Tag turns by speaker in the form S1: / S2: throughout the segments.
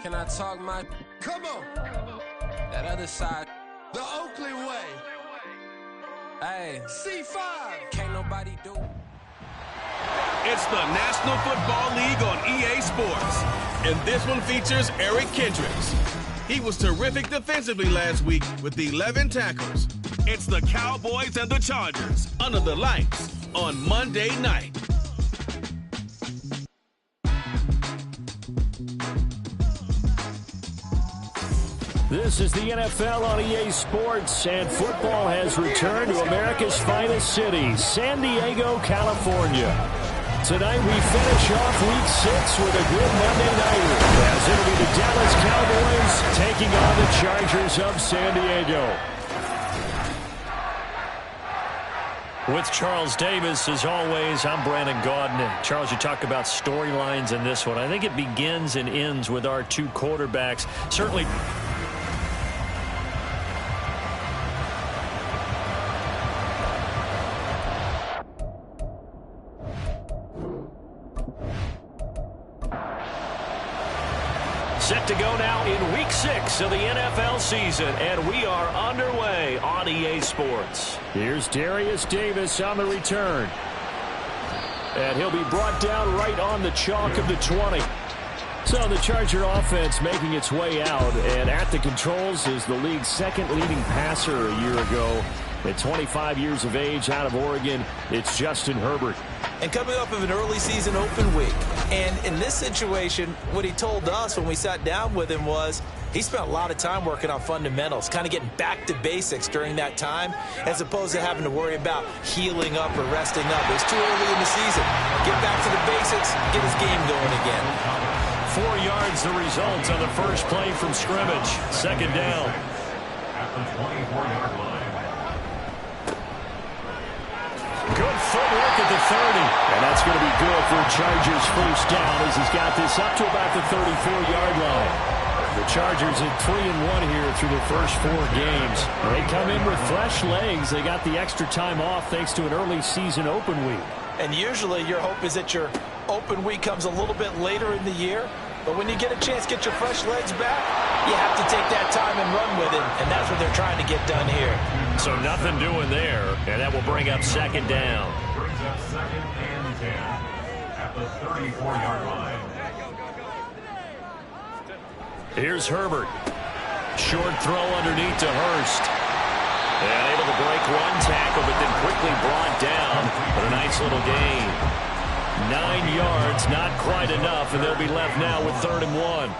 S1: Can I talk my...
S2: Come on.
S1: That other side.
S2: The Oakley way.
S1: Hey.
S2: C5.
S1: Can't nobody do.
S3: It's the National Football League on EA Sports. And this one features Eric Kendricks. He was terrific defensively last week with 11 tackles. It's the Cowboys and the Chargers under the lights on Monday night.
S4: This is the NFL on EA Sports, and football has returned to America's finest city, San Diego, California. Tonight we finish off Week 6 with a good Monday nighter, as it'll be the Dallas Cowboys taking on the Chargers of San Diego. With Charles Davis, as always, I'm Brandon Gaudin. And Charles, you talk about storylines in this one. I think it begins and ends with our two quarterbacks. Certainly... Set to go now in Week 6 of the NFL season, and we are underway on EA Sports. Here's Darius Davis on the return. And he'll be brought down right on the chalk of the 20. So the Charger offense making its way out, and at the controls is the league's second leading passer a year ago. At 25 years of age, out of Oregon, it's Justin Herbert.
S5: And coming off of an early season open week. And in this situation, what he told us when we sat down with him was he spent a lot of time working on fundamentals, kind of getting back to basics during that time, as opposed to having to worry about healing up or resting up. It was too early in the season. Get back to the basics, get his game going again.
S4: 4 yards the result on the first play from scrimmage. Second down.
S6: At the 24-yard line.
S4: Good footwork at the 30. And that's going to be good for Chargers first down as he's got this up to about the 34-yard line. The Chargers at 3-1 here through their first 4 games. They come in with fresh legs. They got the extra time off thanks to an early season open week.
S5: And usually your hope is that your open week comes a little bit later in the year. But when you get a chance to get your fresh legs back, you have to take that time and run with it. And that's what they're trying to get done here.
S4: So nothing doing there. And that will bring up second down.
S6: Brings up second and 10 at the 34-yard line.
S4: Here's Herbert. Short throw underneath to Hurst. And able to break one tackle, but then quickly brought down. But a nice little gain. 9 yards, not quite enough, and they'll be left now with 3rd and 1.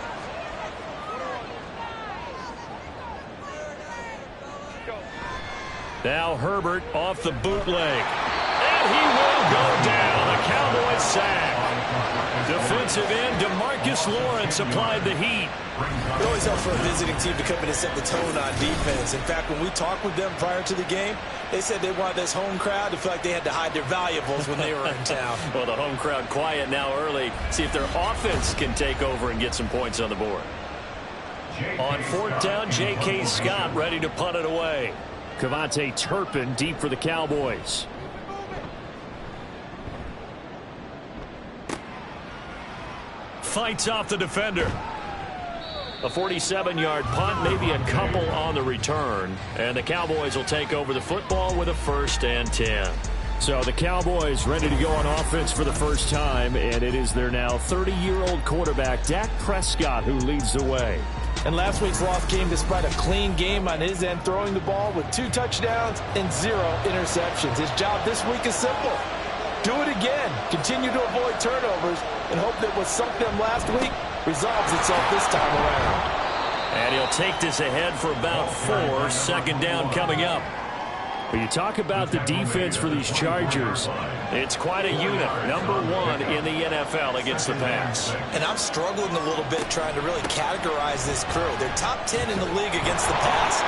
S4: Now Herbert off the bootleg. And he will go down. A Cowboys sack. Defensive end DeMarcus Lawrence applied the heat.
S5: It always helps for a visiting team to come in and set the tone on defense. In fact, when we talked with them prior to the game, they said they wanted this home crowd to feel like they had to hide their valuables when they were in town.
S4: Well, the home crowd quiet now early. See if their offense can take over and get some points on the board. On 4th down, J.K. Scott ready to punt it away. Cavante Turpin deep for the Cowboys. Fights off the defender. A 47-yard punt, maybe a couple on the return. And the Cowboys will take over the football with a 1st and 10. So the Cowboys ready to go on offense for the first time, and it is their now 30-year-old quarterback, Dak Prescott, who leads the way.
S5: And last week's loss came despite a clean game on his end, throwing the ball with 2 touchdowns and 0 interceptions. His job this week is simple. Do it again. Continue to avoid turnovers and hope that what sunk them last week resolves itself this time around.
S4: And he'll take this ahead for about 4. Second down coming up. But you talk about the defense for these Chargers. It's quite a unit. Number 1 in the NFL against the pass.
S5: And I'm struggling a little bit trying to really categorize this crew. They're top 10 in the league against the pass,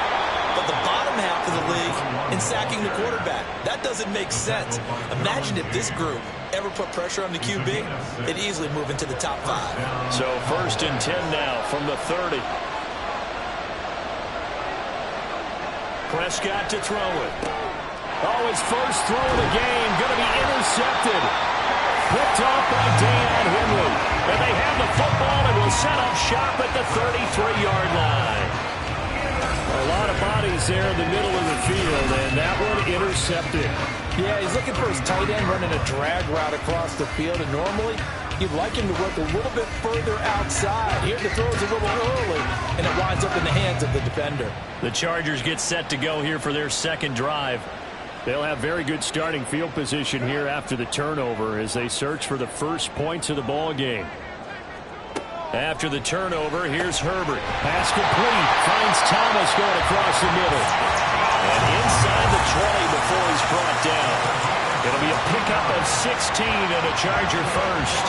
S5: but the bottom half of the league in sacking the quarterback. That doesn't make sense. Imagine if this group ever put pressure on the QB, it'd easily move into the top 5.
S4: So 1st and 10 now from the 30. Prescott to throw it. Oh, his first throw of the game going to be intercepted. Picked off by Dan Henley. And they have the football and will set up shop at the 33-yard line. A lot of bodies there in the middle of the field, and that one intercepted.
S5: Yeah, he's looking for his tight end running a drag route across the field, and normally you'd like him to work a little bit further outside. Here the throw is a little early, and it winds up in the hands of the defender.
S4: The Chargers get set to go here for their second drive. They'll have very good starting field position here after the turnover as they search for the first points of the ball game. After the turnover, here's Herbert. Pass complete. Finds Thomas going across the middle. And inside the 20 before he's brought down. It'll be a pickup of 16 and a Charger first.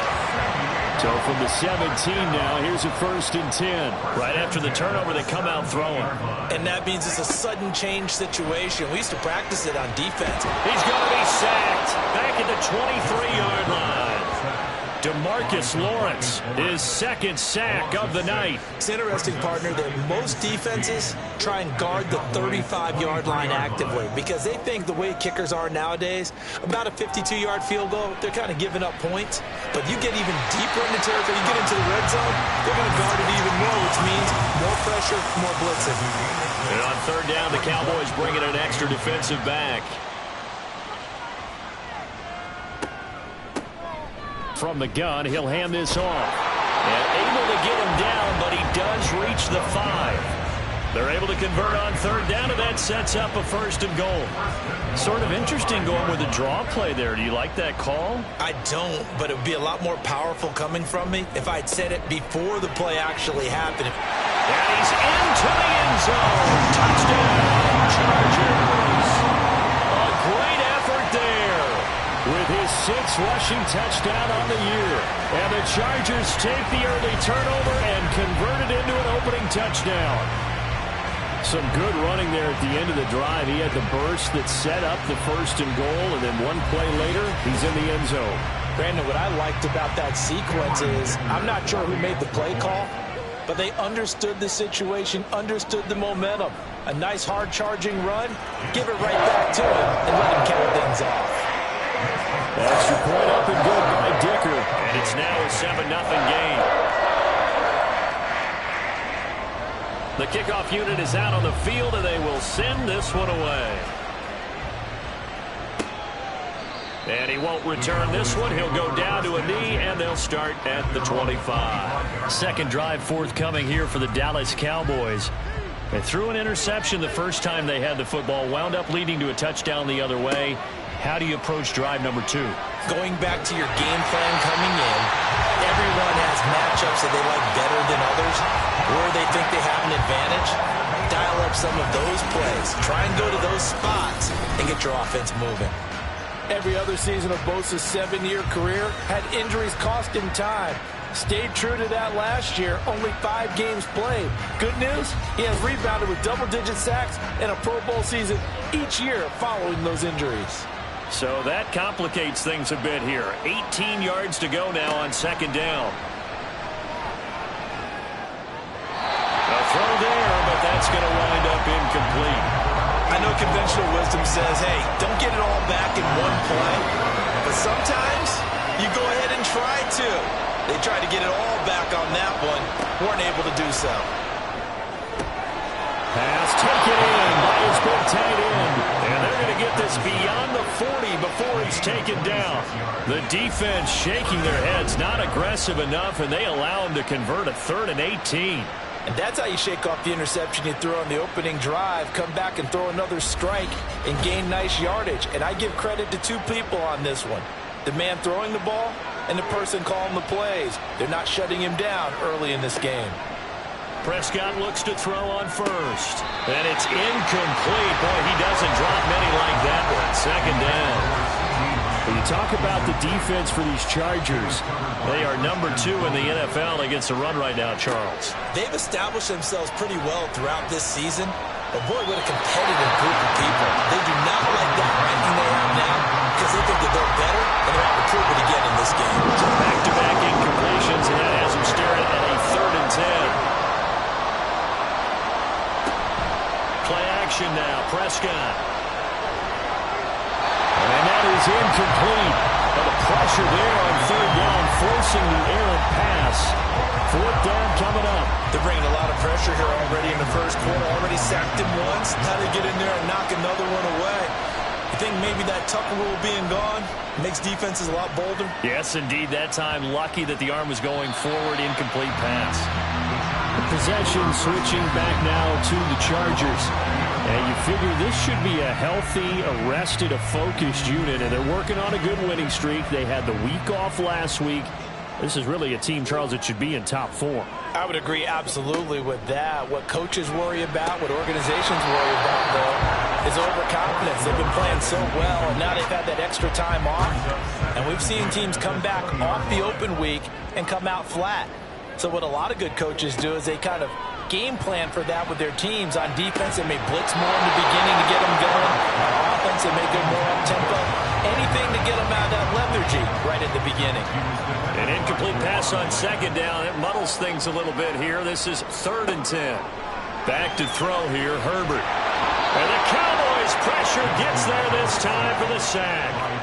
S4: So from the 17 now, here's a 1st and 10. Right after the turnover, they come out throwing.
S5: And that means it's a sudden change situation. We used to practice it on defense.
S4: He's going to be sacked back at the 23-yard line. DeMarcus Lawrence, his second sack of the night.
S5: It's interesting, partner, that most defenses try and guard the 35-yard line actively because they think the way kickers are nowadays, about a 52-yard field goal, they're kind of giving up points. But you get even deeper into territory, you get into the red zone, they're going to guard it even more, which means more pressure, more blitzing.
S4: And on 3rd down, the Cowboys bring in an extra defensive back. From the gun, he'll hand this off. And able to get him down, but he does reach the 5. They're able to convert on 3rd down, and that sets up a 1st and goal. Sort of interesting going with a draw play there. Do you like that call?
S5: I don't, but it would be a lot more powerful coming from me if I'd said it before the play actually happened.
S4: And he's into the end zone. Touchdown, Chargers. A great effort there with his 6th rushing touchdown on the year. And the Chargers take the early turnover and convert it into an opening touchdown. Some good running there at the end of the drive. He had the burst that set up the 1st and goal, and then one play later, he's in the end zone.
S5: Brandon, what I liked about that sequence is I'm not sure who made the play call, but they understood the situation, understood the momentum. A nice hard-charging run, give it right back to him, and let him count things off.
S4: Extra point up and good by Dicker. And it's now a 7-0 game. The kickoff unit is out on the field, and they will send this one away. And he won't return this one. He'll go down to a knee, and they'll start at the 25. Second drive forthcoming here for the Dallas Cowboys. They threw an interception the first time they had the football, wound up leading to a touchdown the other way. How do you approach drive number 2?
S5: Going back to your game plan coming in, everyone has matchups that they like better than others, or they think they have an advantage. Dial up some of those plays. Try and go to those spots and get your offense moving. Every other season of Bosa's 7-year career had injuries cost him time. Stayed true to that last year, only 5 games played. Good news, he has rebounded with double-digit sacks and a Pro Bowl season each year following those injuries.
S4: So that complicates things a bit here. 18 yards to go now on 2nd down. A throw there, but that's going to wind up incomplete.
S5: I know conventional wisdom says, hey, don't get it all back in one play. But sometimes you go ahead and try to. They tried to get it all back on that one. Weren't able to do so.
S4: Pass taken in by his big tight end. And they're going to get this beyond the 40 before he's taken down. The defense shaking their heads, not aggressive enough, and they allow him to convert a 3rd and 18.
S5: And that's how you shake off the interception you threw on the opening drive, come back and throw another strike and gain nice yardage. And I give credit to 2 people on this one. The man throwing the ball and the person calling the plays. They're not shutting him down early in this game.
S4: Prescott looks to throw on 1st. And it's incomplete. Boy, he doesn't drop many like that one. 2nd down. When you talk about the defense for these Chargers, they are number 2 in the NFL against the run right now, Charles.
S5: They've established themselves pretty well throughout this season. But, boy, what a competitive group of people. They do not like that ranking they have now because they think that they're better, and they're out to prove it again in this game.
S4: So back-to-back incompletions, and that has them staring at a 3rd and 10. Play action now, Prescott. And that is incomplete. But the pressure there on 3rd down, forcing the errant pass. 4th down coming up.
S5: They're bringing a lot of pressure here already in the first quarter. Already sacked him once. Now they get in there and knock another one away. I think maybe that Tucker rule being gone makes defenses a lot bolder.
S4: Yes, indeed. That time, lucky that the arm was going forward. Incomplete pass. The possession switching back now to the Chargers. And you figure this should be a healthy, arrested, a focused unit. And they're working on a good winning streak. They had the week off last week. This is really a team, Charles, that should be in top form.
S5: I would agree absolutely with that. What coaches worry about, what organizations worry about, though, is overconfidence. They've been playing so well, and now they've had that extra time off. And we've seen teams come back off the open week and come out flat. So what a lot of good coaches do is they kind of game plan for that with their teams. On defense, they may blitz more in the beginning to get them going. On offense, they may go more up-tempo. Anything to get them out of that lethargy right at the beginning.
S4: An incomplete pass on 2nd down. It muddles things a little bit here. This is 3rd and 10. Back to throw here, Herbert. And the Cowboys pressure gets there this time for the sack.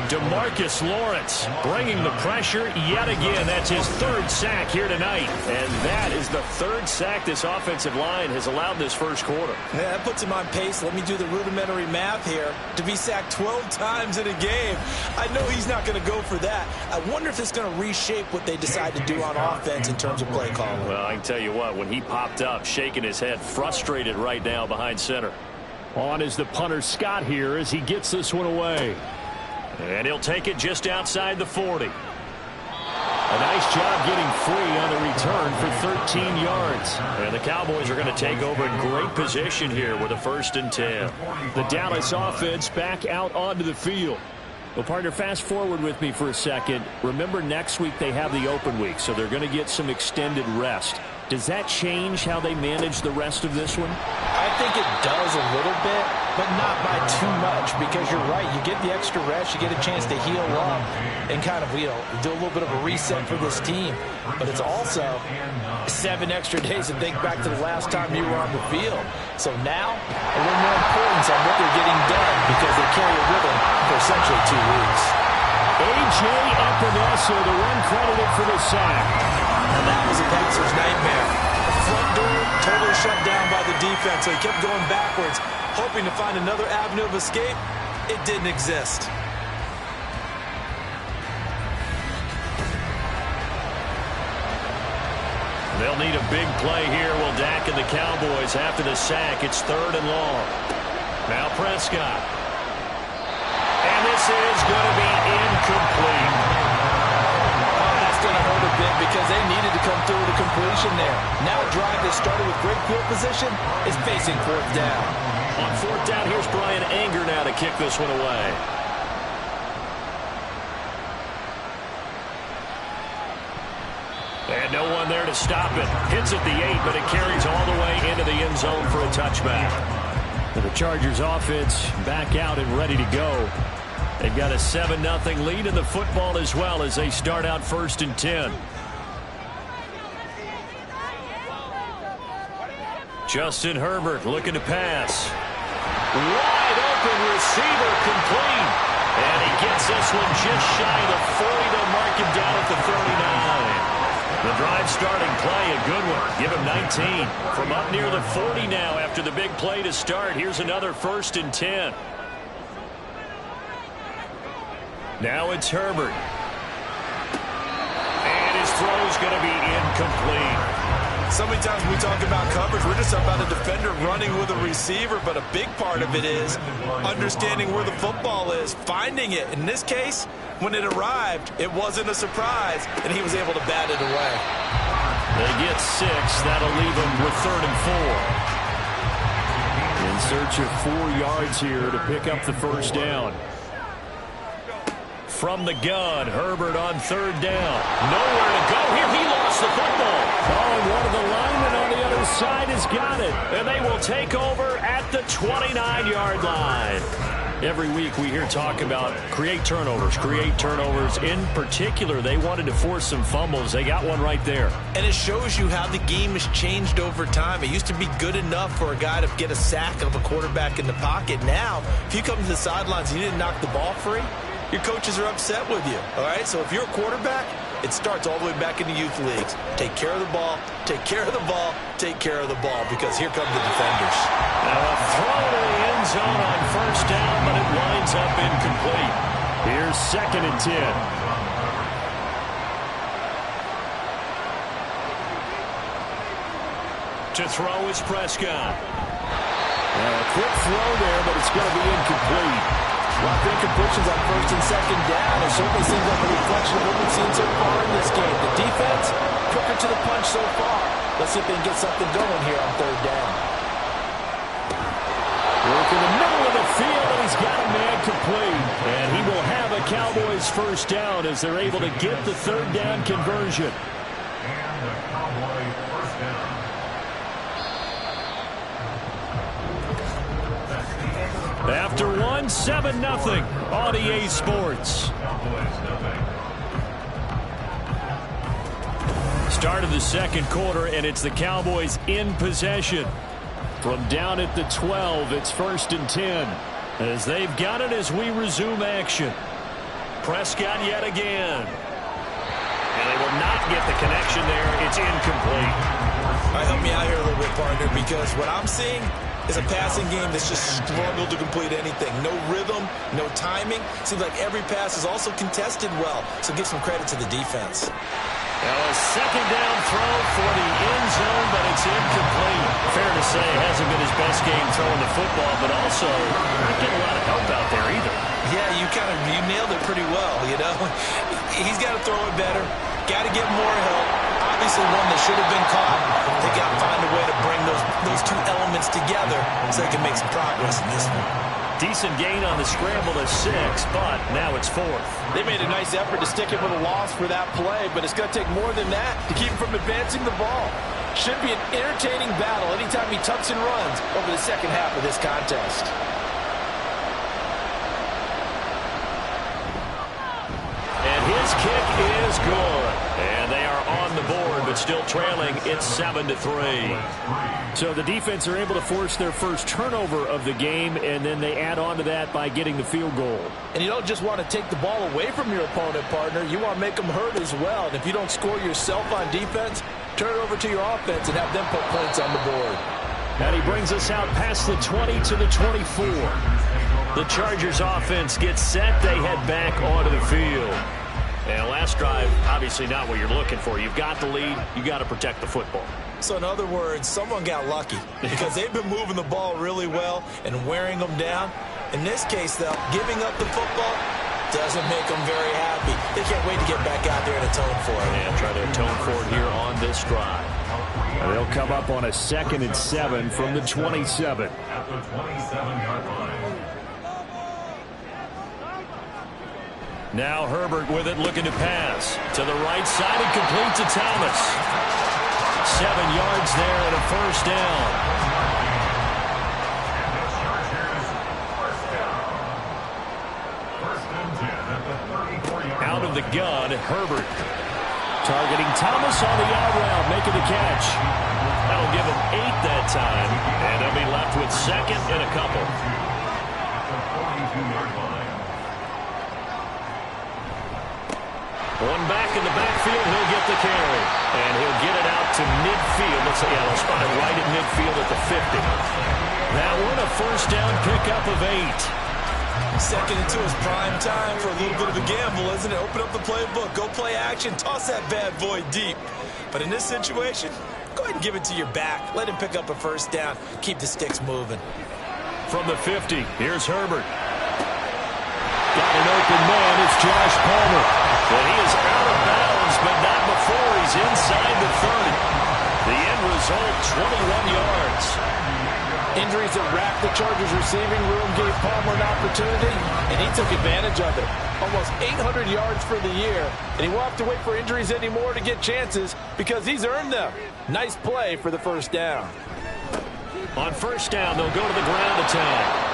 S4: DeMarcus Lawrence bringing the pressure yet again. That's his 3rd sack here tonight. And that is the 3rd sack this offensive line has allowed this first quarter.
S5: Yeah, that puts him on pace. Let me do the rudimentary math here. To be sacked 12 times in a game, I know he's not going to go for that. I wonder if it's going to reshape what they decide to do on offense in terms of play calling.
S4: Well, I can tell you what, when he popped up, shaking his head, frustrated right now behind center. On is the punter Scott here as he gets this one away. And he'll take it just outside the 40. A nice job getting free on the return for 13 yards. And the Cowboys are going to take over in great position here with a 1st and 10. The Dallas offense back out onto the field. Well, partner, fast forward with me for a second. Remember, next week they have the open week, so they're going to get some extended rest. Does that change how they manage the rest of this one?
S5: I think it does a little bit, but not by too much, because you're right. You get the extra rest, you get a chance to heal up and kind of, do a little bit of a reset for this team. But it's also 7 extra days to think back to the last time you were on the field. So now, a little more importance on what they're getting done because they carry it with them for essentially 2 weeks.
S4: A.J. Epinesa, the one credited for the sack.
S5: And that was a passer's nightmare. The front door totally shut down by the defense, so he kept going backwards, hoping to find another avenue of escape. It didn't exist.
S4: They'll need a big play here. Will Dak and the Cowboys after the sack. It's 3rd and long. Now Prescott. And this is going to be incomplete.
S5: Going to hurt a bit because they needed to come through with a completion there. Now a drive that started with great field position is facing 4th down.
S4: On 4th down, here's Brian Anger now to kick this one away. And no one there to stop it. Hits at the 8, but it carries all the way into the end zone for a touchback. And the Chargers offense back out and ready to go. They've got a 7-0 lead in the football as well as they start out 1st and 10. Justin Herbert looking to pass. Wide open receiver complete. And he gets this one just shy of the 40. They'll mark him down at the 39. The drive starting play, a good one. Give him 19. From up near the 40 now after the big play to start. Here's another 1st and 10. Now it's Herbert. And his throw's going to be incomplete.
S5: So many times when we talk about coverage, we're just about a defender running with a receiver, but a big part of it is understanding where the football is, finding it. In this case, when it arrived, it wasn't a surprise, and he was able to bat it away.
S4: They get 6. That'll leave them with 3rd and 4. In search of 4 yards here to pick up the 1st down. From the gun, Herbert on 3rd down. Nowhere to go here. He lost the football. Oh, and one of the linemen on the other side has got it. And they will take over at the 29-yard line. Every week we hear talk about create turnovers. In particular, they wanted to force some fumbles. They got one right there.
S5: And it shows you how the game has changed over time. It used to be good enough for a guy to get a sack of a quarterback in the pocket. Now, if you come to the sidelines and you didn't knock the ball free, your coaches are upset with you, all right? So if you're a quarterback, It starts all the way back in the youth leagues. Take care of the ball, take care of the ball, take care of the ball, because here come the defenders.
S4: Now a throw to the end zone on first down, but it winds up incomplete. Here's 2nd and 10. To throw is Prescott. A quick throw there, but it's going to be incomplete.
S5: A lot of incompletions on 1st and 2nd down. It certainly seems like a reflection of what we've seen so far in this game. The defense, quicker to the punch so far. Let's see if they can get something going here on 3rd down.
S4: Work in the middle of the field, and he's got a man complete. And he will have a Cowboys first down as they're able to get the 3rd down conversion.
S6: And the Cowboys first down.
S4: After 1, 7-0 on EA Sports. Start of the 2nd quarter, and it's the Cowboys in possession. From down at the 12, it's 1st and 10. As they've got it as we resume action. Prescott yet again. And they will not get the connection there. It's incomplete.
S5: All right, help me out here a little bit, partner, because what I'm seeing is a passing game that's just struggled to complete anything. No rhythm, no timing. Seems like every pass is also contested well, so give some credit to the defense.
S4: Now a 2nd down throw for the end zone, but it's incomplete. Fair to say, hasn't been his best game throwing the football, but also not getting a lot of help out there either.
S5: Yeah, you nailed it pretty well, you know. He's got to throw it better, got to get more help. Obviously one that should have been caught. They got to find a way to bring those two elements together so they can make some progress in this one.
S4: Decent gain on the scramble to 6, but now it's 4th.
S7: They made a nice effort to stick him with a loss for that play, but it's going to take more than that to keep him from advancing the ball. Should be an entertaining battle anytime he tucks and runs over the 2nd half of this contest.
S4: And his kick is good. And they are on the board, but still trailing. It's 7-3. So the defense are able to force their first turnover of the game, and then they add on to that by getting the field goal.
S7: And you don't just want to take the ball away from your opponent, partner. You want to make them hurt as well. And if you don't score yourself on defense, turn it over to your offense and have them put points on the board.
S4: And he brings us out past the 20 to the 24. The Chargers offense gets set. They head back onto the field. And last drive, obviously not what you're looking for. You've got the lead. You got to protect the football.
S5: So in other words, someone got lucky because they've been moving the ball really well and wearing them down. In this case, though, giving up the football doesn't make them very happy. They can't wait to get back out there and atone for it.
S4: And try to atone for it here on this drive. And they'll come up on a 2nd and 7 from the 27.
S6: At the 27-yard line.
S4: Now Herbert with it, looking to pass. To the right side and complete to Thomas. 7 yards there and a first down. Out of the gun, Herbert. Targeting Thomas on the out route, making the catch. That'll give him 8 that time. And they'll be left with 2nd and a couple. One back in the backfield, he'll get the carry. And he'll get it out to midfield. Looks like he'll spot it right at midfield at the 50. That one a first down pickup of 8.
S5: 2nd and 2 is prime time for a little bit of a gamble, isn't it? Open up the playbook, go play action, toss that bad boy deep. But in this situation, go ahead and give it to your back. Let him pick up a first down. Keep the sticks moving.
S4: From the 50, here's Herbert. Got an open man, it's Josh Palmer. And he is out of bounds, but not before he's inside the 30. The end result, 21 yards.
S7: Injuries that racked the Chargers' receiving room gave Palmer an opportunity, and he took advantage of it. Almost 800 yards for the year, and he won't have to wait for injuries anymore to get chances because he's earned them. Nice play for the first down.
S4: On first down, they'll go to the ground attack.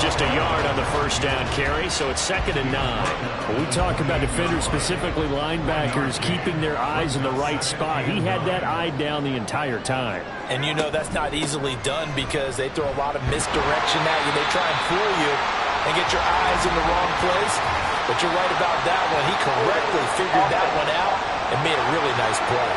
S4: Just a yard on the first down carry, so it's 2nd and 9. When we talk about defenders, specifically linebackers, keeping their eyes in the right spot, he had that eye down the entire time.
S5: And you know that's not easily done because they throw a lot of misdirection at you. They try and fool you.
S7: and get your eyes in the wrong place. But you're right about that one. He correctly figured that one out and made a really nice play.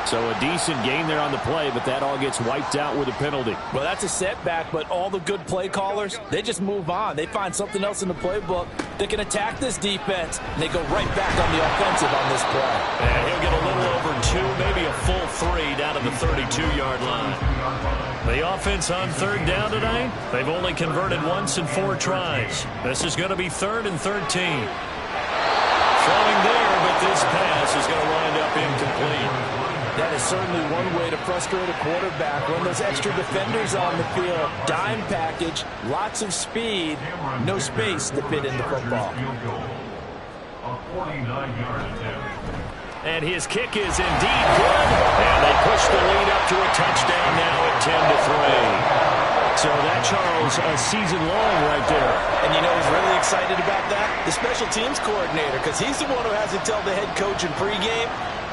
S4: So a decent gain there on the play, but that all gets wiped out with a penalty.
S7: Well, that's a setback, but all the good play callers, they just move on. They find something else in the playbook that can attack this defense, and they go right back on the offensive on this play.
S4: And he'll get a little over 2, maybe a full 3 down to the 32-yard line. The offense on third down tonight, they've only converted once in 4 tries. This is going to be 3rd and 13. Throwing there, but this pass is going to wind up incomplete.
S7: That is certainly one way to frustrate a quarterback. Run those extra defenders on the field. Dime package, lots of speed, no space to fit into football.
S4: And his kick is indeed good. And they push the lead up to a touchdown now at 10-3. So that, Charles, a season long right there.
S7: And you know who's really excited about that? The special teams coordinator, because he's the one who has to tell the head coach in pregame,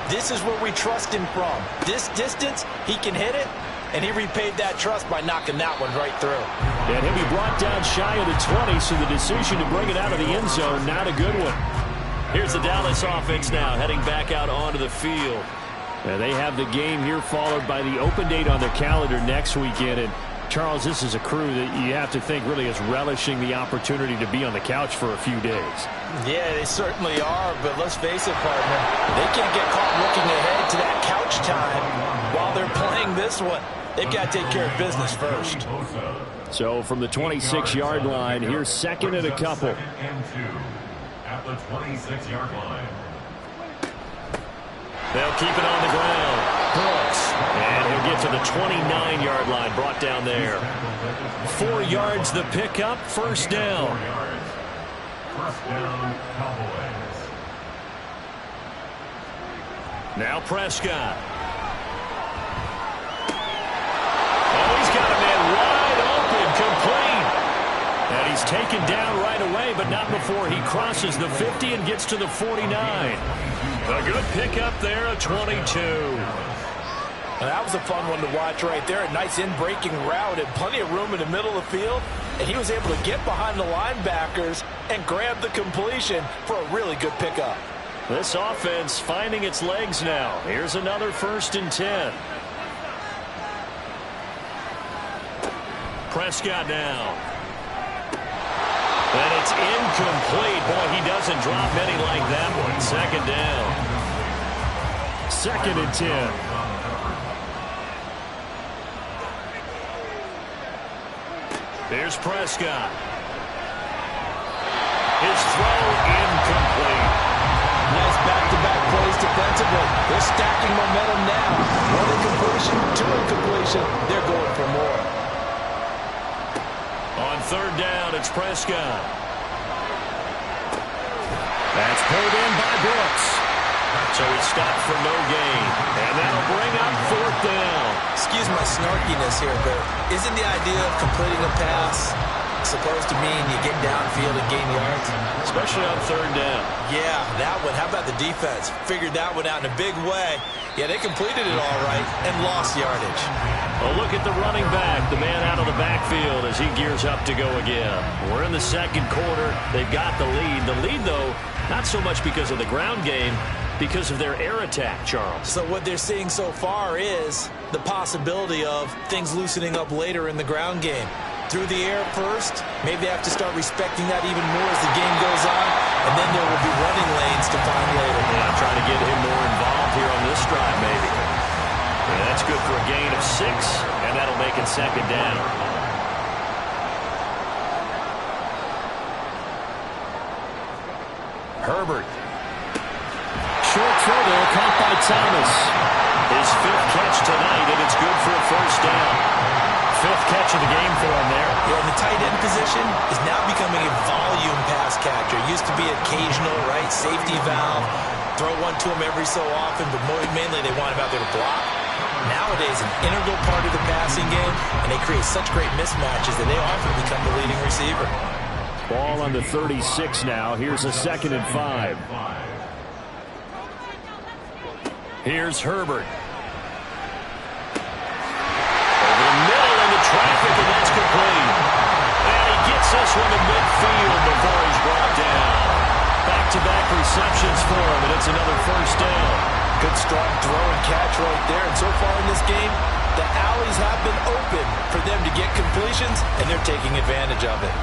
S7: this is where we trust him from. This distance, he can hit it, and he repaid that trust by knocking that one right through.
S4: And he'll be brought down shy of the 20, so the decision to bring it out of the end zone, not a good one. Here's the Dallas offense now, heading back out onto the field. And they have the game here followed by the open date on their calendar next weekend. And Charles, this is a crew that you have to think really is relishing the opportunity to be on the couch for a few days.
S7: Yeah, they certainly are, but let's face it, partner, they can't get caught looking ahead to that couch time while they're playing this one. They've got to take care of business first.
S4: So from the 26-yard line, here's 2nd and a couple.
S6: At the 26-yard line.
S4: They'll keep it on the ground. Brooks. And he'll get to the 29-yard line, brought down there. 4 yards the pickup, first down.
S6: First down, Cowboys.
S4: Now Prescott. Oh, he's got a man wide open, complete. And he's taken down right away, but not before he crosses the 50 and gets to the 49. A good pickup there, a 22.
S7: And that was a fun one to watch right there. A nice in-breaking route and plenty of room in the middle of the field. And he was able to get behind the linebackers and grab the completion for a really good pickup.
S4: This offense finding its legs now. Here's another 1st and 10. Prescott now. And it's incomplete. Boy, he doesn't drop many like that one. 2nd down. 2nd and 10. There's Prescott. His throw incomplete.
S7: Nice back-to-back plays defensively. They're stacking momentum now. 1 incompletion, 2 incompletion. They're going for more.
S4: On 3rd down, it's Prescott. That's pulled in by Brooks. So he's stopped for no gain. And that'll bring up 4th down.
S5: Excuse my snarkiness here, but isn't the idea of completing a pass supposed to mean you get downfield and gain yards?
S4: Especially on 3rd down.
S5: Yeah, that one. How about the defense? Figured that one out in a big way. Yeah, they completed it all right and lost yardage.
S4: Well, look at the running back, the man out of the backfield as he gears up to go again. We're in the 2nd quarter. They've got the lead. The lead, though, not so much because of the ground game, because of their air attack, Charles.
S5: So what they're seeing so far is the possibility of things loosening up later in the ground game. Through the air first, maybe they have to start respecting that even more as the game goes on, and then there will be running lanes to find later.
S4: Yeah, trying to get him more involved here on this drive, maybe. And that's good for a gain of 6, and that'll make it 2nd down. Herbert. Short throw there, caught by Thomas. His 5th catch tonight, and it's good for a 1st down. 5th catch of the game for him there.
S5: Yeah, and the tight end position is now becoming a volume pass catcher. Used to be occasional, right, safety valve. Throw one to him every so often, but mainly they want him out there to block. Nowadays, an integral part of the passing game, and they create such great mismatches that they often become the leading receiver.
S4: Ball on the 36 now. Here's a 2nd and 5. Here's Herbert. Over the middle into traffic, and that's complete. this one to midfield before he's brought down. Back-to-back receptions for him, and it's another first down.
S5: Good strong throw and catch right there. And so far in this game, the alleys have been open for them to get completions, and they're taking advantage of it.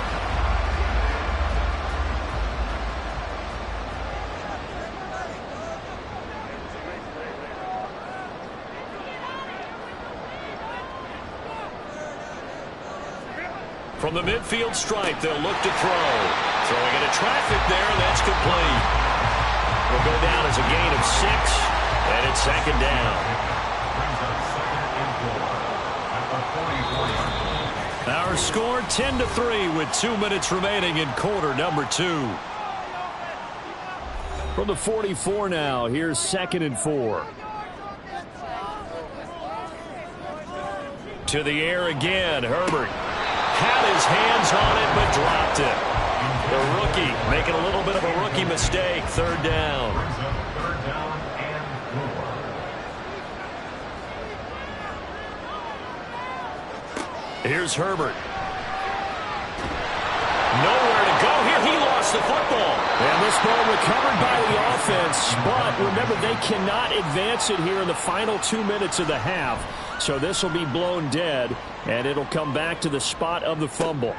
S4: From the midfield stripe, they'll look to throw. Throwing into traffic there, and that's complete. Will go down as a gain of 6, and it's second down. Our score 10-3 with 2 minutes remaining in quarter number 2. From the 44 now, here's 2nd and 4. To the air again, Herbert. Had his hands on it, but dropped it. The rookie making a little bit of a rookie mistake. Third down. Here's Herbert. Nowhere to go here. He lost the football. And this ball recovered by the offense. But remember, they cannot advance it here in the final 2 minutes of the half. So this will be blown dead, and it'll come back to the spot of the fumble.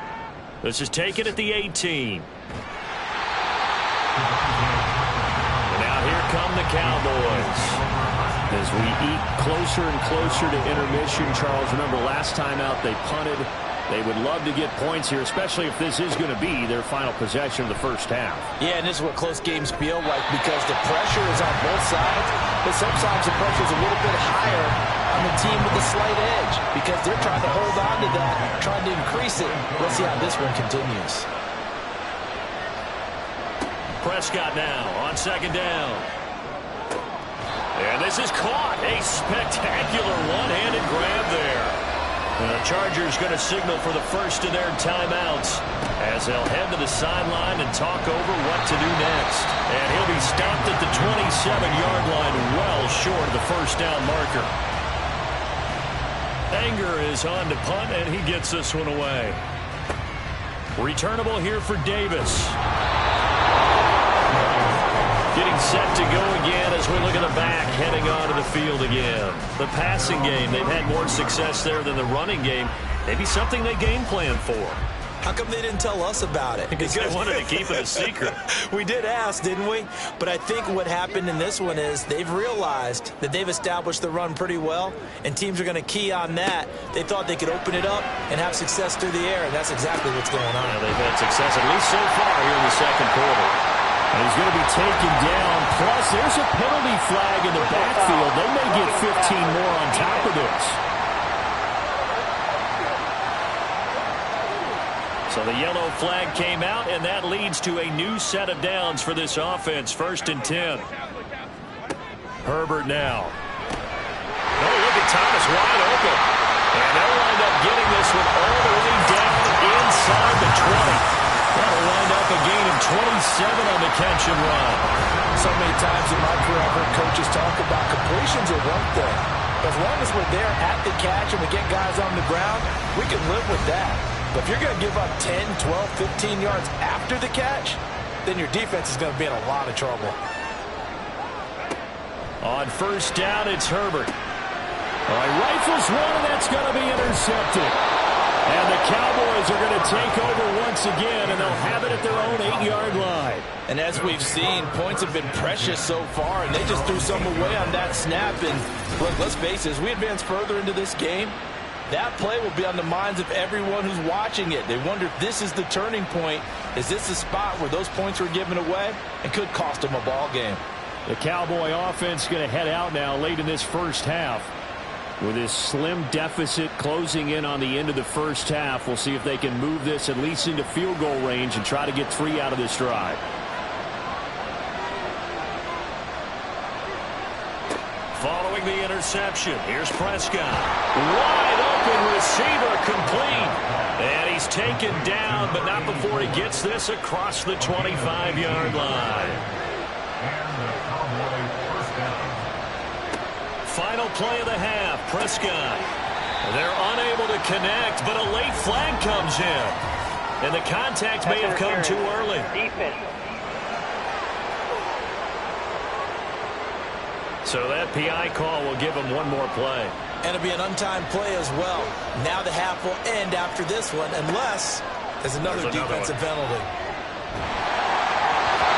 S4: This is taken at the 18. And now here come the Cowboys. As we eat closer and closer to intermission, Charles, remember last time out they punted. They would love to get points here, especially if this is going to be their final possession of the first half.
S5: Yeah, and this is what close games feel like because the pressure is on both sides, but sometimes the pressure is a little bit higher on the team with the slight edge because they're trying to hold on to that, trying to increase it. Let's see how this one continues.
S4: Prescott now on second down. And this is caught. A spectacular one-handed grab there. And the Chargers going to signal for the first of their timeouts as they'll head to the sideline and talk over what to do next. And he'll be stopped at the 27-yard line, well short of the first down marker. Anger is on to punt, and he gets this one away. Returnable here for Davis. Getting set to go again as we look at the back, heading onto the field again. The passing game, they've had more success there than the running game. Maybe something they game plan for.
S5: How come they didn't tell us about it?
S4: Because they wanted to keep it a secret.
S5: We did ask, didn't we? But I think what happened in this one is they've realized that they've established the run pretty well, and teams are going to key on that. They thought they could open it up and have success through the air, and that's exactly what's going on.
S4: Yeah, they've had success, at least so far, here in the second quarter. And he's going to be taken down. Plus, there's a penalty flag in the backfield. They may get 15 more on top of this. So the yellow flag came out, and that leads to a new set of downs for this offense. 1st and 10. Herbert now. Oh, look at Thomas wide open. And they'll wind up getting this one all the way down inside the 20. That'll wind up a gain of 27 on the catch and run.
S5: So many times in my career I've heard coaches talk about completions are one thing. As long as we're there at the catch and we get guys on the ground, we can live with that. But if you're going to give up 10, 12, 15 yards after the catch, then your defense is going to be in a lot of trouble. On first down, it's Herbert. All right, rifles one, and that's going to be intercepted. And the Cowboys are going to take over once again, and they'll have it at their own 8-yard line. And as we've seen, points have been precious so far, and they just threw some away on that snap. And look, let's face it, as we advance further into this game, that play will be on the minds of everyone who's watching it. They wonder if this is the turning point. Is this the spot where those points were given away and could cost them a ball game? The Cowboy offense going to head out now late in this first half. With this slim deficit closing in on the end of the first half, we'll see if they can move this at least into field goal range and try to get 3 out of this drive. Following the interception, here's Prescott. Wide open receiver, complete. And he's taken down, but not before he gets this across the 25-yard line.
S6: And the Cowboys first down.
S4: Final play of the half, Prescott. They're unable to connect, but a late flag comes in. And the contact may have come too early.
S8: Defense.
S4: So that PI call will give him one more play.
S5: And it'll be an untimed play as well. Now the half will end after this one, unless there's another defensive penalty.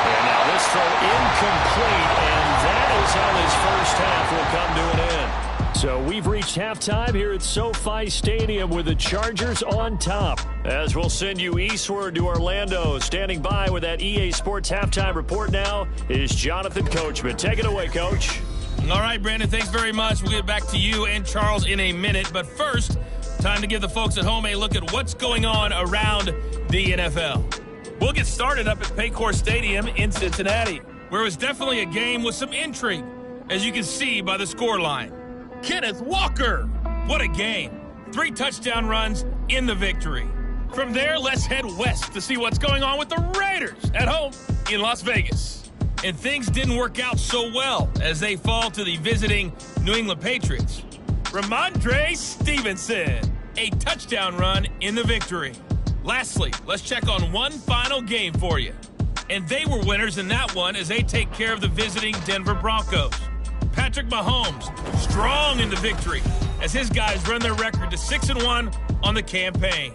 S4: And now this throw incomplete, and that is how this first half will come to an end. So we've reached halftime here at SoFi Stadium with the Chargers on top. As we'll send you eastward to Orlando, standing by with that EA Sports halftime report now is Jonathan Coachman. Take it away, Coach.
S9: All right, Brandon, thanks very much. We'll get back to you and Charles in a minute. But first, time to give the folks at home a look at what's going on around the NFL. We'll get started up at Paycor Stadium in Cincinnati, where it was definitely a game with some intrigue, as you can see by the scoreline. Kenneth Walker, what a game. 3 touchdown runs in the victory. From there, let's head west to see what's going on with the Raiders at home in Las Vegas. And things didn't work out so well as they fall to the visiting New England Patriots. Ramondre Stevenson, a touchdown run in the victory. Lastly, let's check on one final game for you. And they were winners in that one as they take care of the visiting Denver Broncos. Patrick Mahomes, strong in the victory as his guys run their record to 6-1 on the campaign.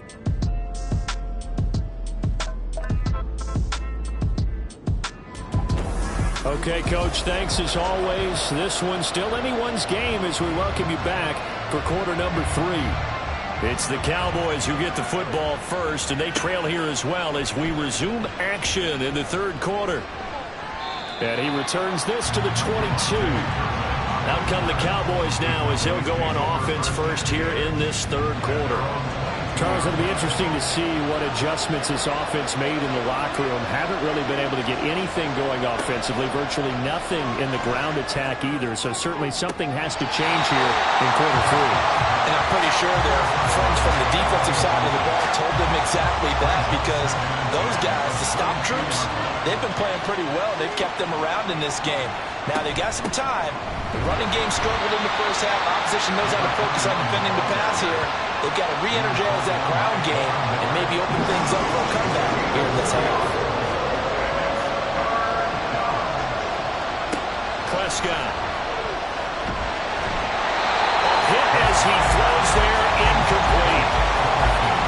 S4: Okay, Coach, thanks as always. This one's still anyone's game as we welcome you back for quarter number 3. It's the Cowboys who get the football first, and they trail here as well as we resume action in the third quarter. And he returns this to the 22. Out come the Cowboys now as they'll go on offense first here in this third quarter. Charles, it'll be interesting to see what adjustments this offense made in the locker room. Haven't really been able to get anything going offensively, virtually nothing in the ground attack either. So certainly something has to change here in quarter 3.
S5: And I'm pretty sure their friends from the defensive side of the ball told them exactly that, because those guys, the stop troops, they've been playing pretty well. They've kept them around in this game. Now they got some time. The running game struggled in the first half. Opposition knows how to focus on defending the pass here. They've got to re-energize that ground game and maybe open things up for a comeback here in this half.
S4: Prescott. Hit as he throws there, incomplete.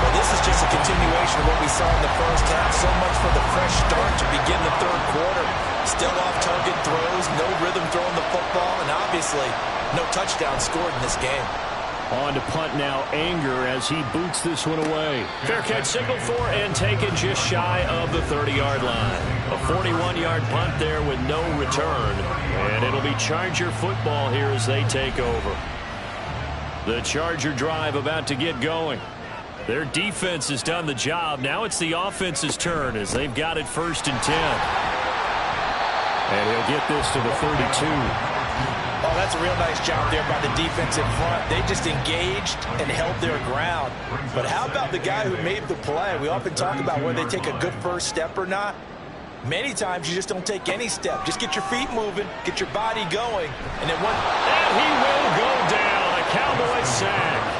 S5: Well, this is just a continuation of what we saw in the first half. So much for the fresh start to begin the third quarter. Still off-target throws, no rhythm throwing the football, and obviously no touchdown scored in this game.
S4: On to punt now, Anger as he boots this one away. Fair catch signaled for and taken just shy of the 30-yard line. A 41-yard punt there with no return. And it'll be Charger football here as they take over. The Charger drive about to get going. Their defense has done the job. Now it's the offense's turn as they've got it 1st and 10. And he'll get this to the 32.
S5: Oh, that's a real nice job there by the defense in front. They just engaged and held their ground. But how about the guy who made the play? We often talk about whether they take a good first step or not. Many times you just don't take any step. Just get your feet moving, get your body going, and then one.
S4: And he will go down. A Cowboy sack.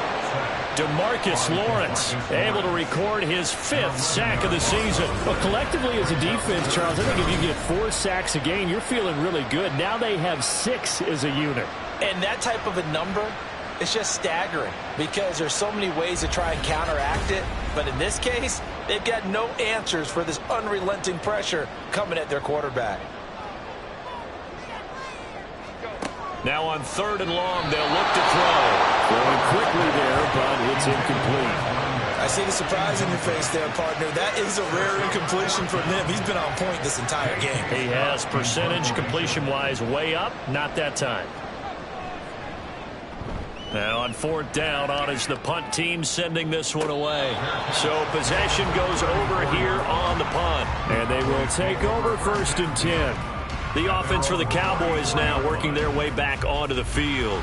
S4: DeMarcus Lawrence able to record his 5th sack of the season. Well, collectively as a defense, Charles, I think if you get 4 sacks a game, you're feeling really good. Now they have 6 as a unit.
S5: And that type of a number is just staggering because there's so many ways to try and counteract it. But in this case, they've got no answers for this unrelenting pressure coming at their quarterback.
S4: Now on 3rd and long, they'll look to throw. Going quickly there, but it's incomplete.
S5: I see the surprise in your face there, partner. That is a rare incompletion from him. He's been on point this entire game.
S4: He has percentage completion-wise way up. Not that time. Now on 4th down, on is the punt team sending this one away. So possession goes over here on the punt. And they will take over 1st and 10. The offense for the Cowboys now working their way back onto the field.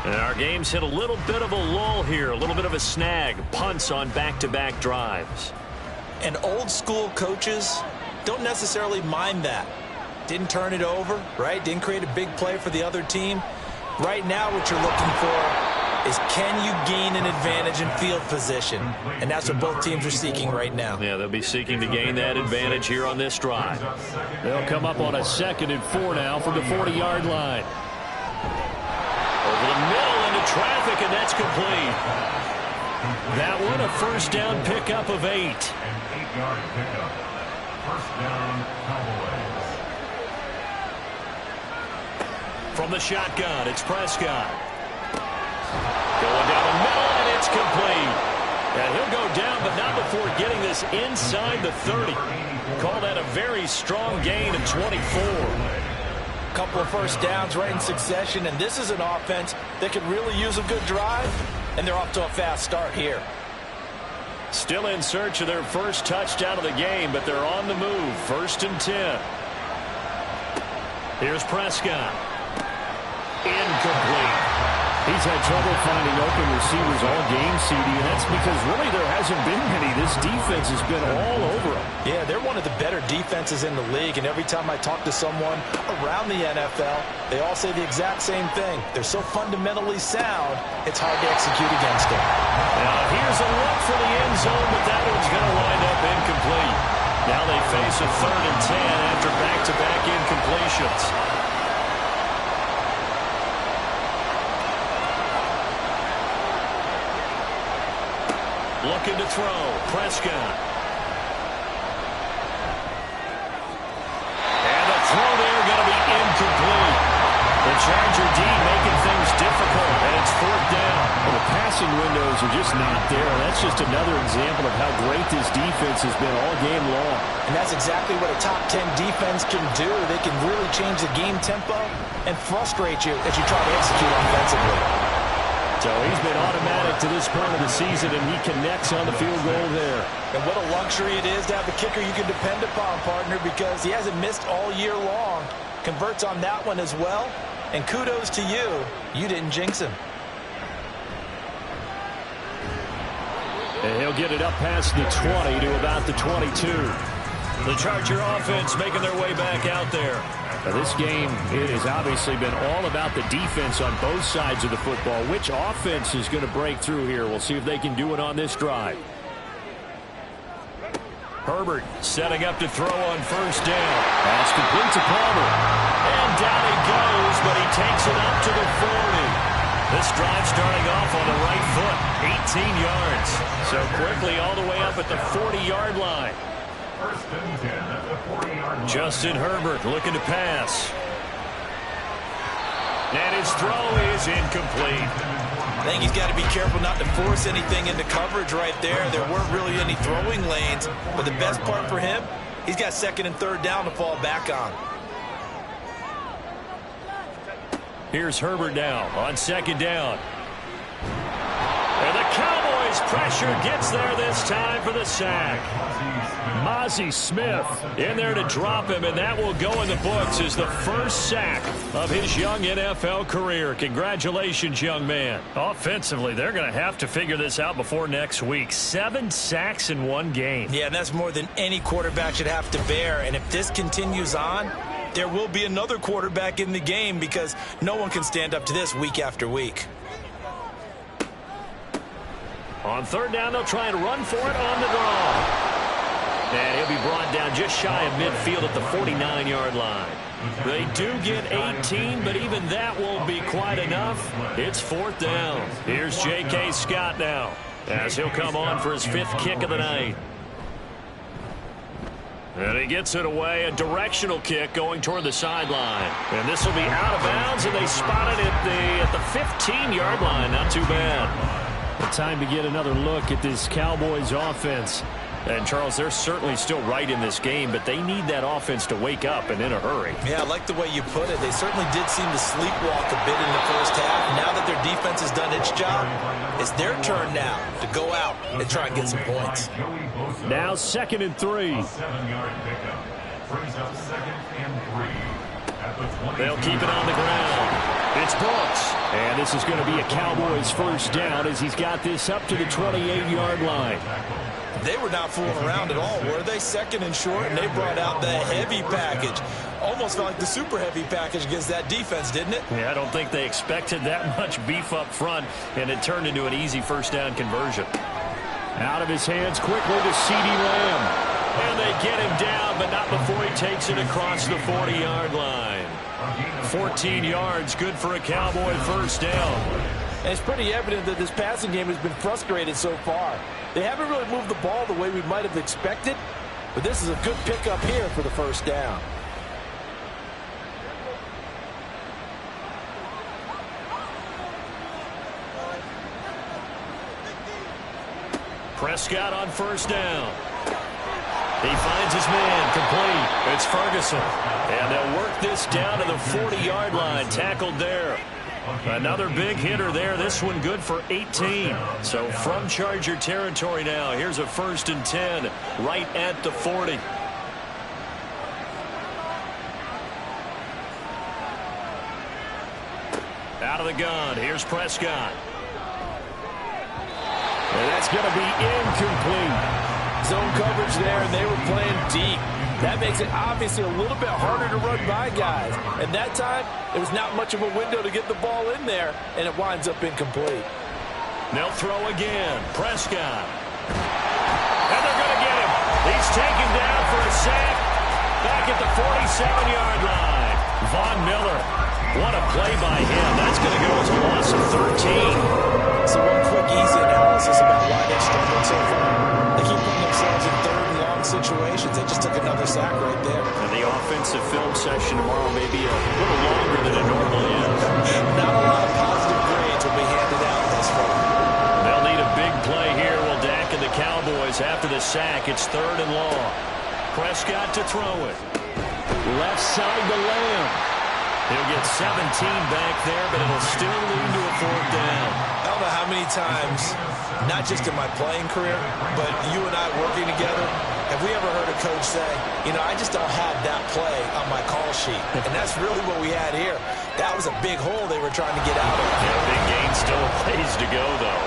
S4: And our game's hit a little bit of a lull here, a little bit of a snag. Punts on back-to-back drives.
S5: And old-school coaches don't necessarily mind that. Didn't turn it over, right? Didn't create a big play for the other team. Right now what you're looking for is can you gain an advantage in field position? And that's what both teams are seeking right now.
S4: Yeah, they'll be seeking to gain that advantage here on this drive. They'll come up on a 2nd and 4 now from the 40-yard line. Over the middle into traffic, and that's complete. That one a first down pickup of 8.
S6: An 8-yard pickup. First down, Cowboys.
S4: From the shotgun, it's Prescott. Going down the middle, and it's complete. And he'll go down, but not before getting this inside the 30. Call that a very strong gain of 24.
S5: Couple of first downs right in succession, and this is an offense that could really use a good drive, and they're off to a fast start here.
S4: Still in search of their first touchdown of the game, but they're on the move. 1st and 10. Here's Prescott. Incomplete.
S8: He's had trouble finding open receivers all game, CD, and that's because really there hasn't been many. This defense has been all over him.
S5: Yeah, they're one of the better defenses in the league, and every time I talk to someone around the NFL, they all say the exact same thing. They're so fundamentally sound, it's hard to execute against them.
S4: Now here's a look for the end zone, but that one's going to wind up incomplete. Now they face a 3rd and 10 after back-to-back incompletions. Looking to throw. Prescott. And the throw there going to be incomplete. The Charger D making things difficult, and it's 4th down.
S8: Well, the passing windows are just not there. That's just another example of how great this defense has been all game long.
S5: And that's exactly what a top 10 defense can do. They can really change the game tempo and frustrate you as you try to execute offensively.
S4: So he's been automatic to this point of the season, and he connects on the field goal there.
S5: And what a luxury it is to have a kicker you can depend upon, partner, because he hasn't missed all year long. Converts on that one as well. And kudos to you. You didn't jinx him.
S4: And he'll get it up past the 20 to about the 22. The Charger offense making their way back out there.
S8: Now this game, it has obviously been all about the defense on both sides of the football. Which offense is going to break through here? We'll see if they can do it on this drive.
S4: Herbert setting up to throw on 1st down. That's complete to Palmer. And down he goes, but he takes it up to the 40. This drive starting off on the right foot, 18 yards. So quickly all the way up at the 40-yard line.
S6: 1st and 10 at the 40-yard line.
S4: Justin Herbert looking to pass. And his throw is incomplete.
S5: I think he's got to be careful not to force anything into coverage right there. There weren't really any throwing lanes, but the best part for him, he's got 2nd and 3rd down to fall back on.
S4: Here's Herbert now on 2nd down. And the Cowboys pressure gets there this time for the sack. Mozzie Smith in there to drop him, and that will go in the books as the first sack of his young NFL career. Congratulations, young man. Offensively, they're going to have to figure this out before next week. 7 sacks in one game.
S5: Yeah, and that's more than any quarterback should have to bear. And if this continues on, there will be another quarterback in the game because no one can stand up to this week after week.
S4: On 3rd down, they'll try and run for it on the draw. And he'll be brought down just shy of midfield at the 49-yard line. They do get 18, but even that won't be quite enough. It's 4th down. Here's J.K. Scott now as he'll come on for his 5th kick of the night. And he gets it away, a directional kick going toward the sideline. And this will be out of bounds, and they spot it at the 15-yard line. Not too bad.
S8: Time to get another look at this Cowboys offense.
S4: And, Charles, they're certainly still right in this game, but they need that offense to wake up and in a hurry.
S5: Yeah, I like the way you put it. They certainly did seem to sleepwalk a bit in the first half. Now that their defense has done its job, it's their turn now to go out and try and get some points.
S8: Now 2nd and 3.
S6: 7-yard pickup. Brings up 2nd and 3 at the 20.
S4: They'll keep it on the ground. It's Brooks.
S8: And this is going to be a Cowboys first down as he's got this up to the 28-yard line.
S5: They were not fooling around at all, were they? Second and short, and they brought out the heavy package. Almost felt like the super heavy package against that defense, didn't it?
S8: Yeah, I don't think they expected that much beef up front, and it turned into an easy first down conversion. Out of his hands quickly to CeeDee Lamb. And they get him down, but not before he takes it across the 40-yard line. 14 yards, good for a Cowboy first down.
S7: And it's pretty evident that this passing game has been frustrated so far. They haven't really moved the ball the way we might have expected, but this is a good pickup here for the first down.
S8: Prescott on first down. He finds his man, complete. It's Ferguson. And they'll work this down to the 40-yard line, tackled there. Another big hitter there. This one good for 18. So from Charger territory now, here's a 1st and 10 right at the 40. Out of the gun, here's Prescott. And that's going to be incomplete.
S7: Zone coverage there, and they were playing deep. That makes it obviously a little bit harder to run by guys. And that time, it was not much of a window to get the ball in there, and it winds up incomplete.
S8: They'll throw again. Prescott. And they're going to get him. He's taken down for a sack back at the 47-yard line. Von Miller. What a play by him. That's going to go as a loss of 13.
S5: So one quick, easy analysis about why they've struggled so far. They keep putting themselves in third and long situations. They just took another sack right there.
S8: And the offensive film session tomorrow may be a little longer than it normally is.
S5: Not a lot of positive grades will be handed out thus far.
S8: They'll need a big play here. Will Dak and the Cowboys after the sack. It's 3rd and long. Prescott to throw it. Left side to Lamb. He'll get 17 back there, but it'll still lead to a 4th down.
S5: I don't know how many times, not just in my playing career, but you and I working together, have we ever heard a coach say, you know, I just don't have that play on my call sheet. And that's really what we had here. That was a big hole they were trying to get out of.
S8: Yeah, big gain, still a ways to go, though.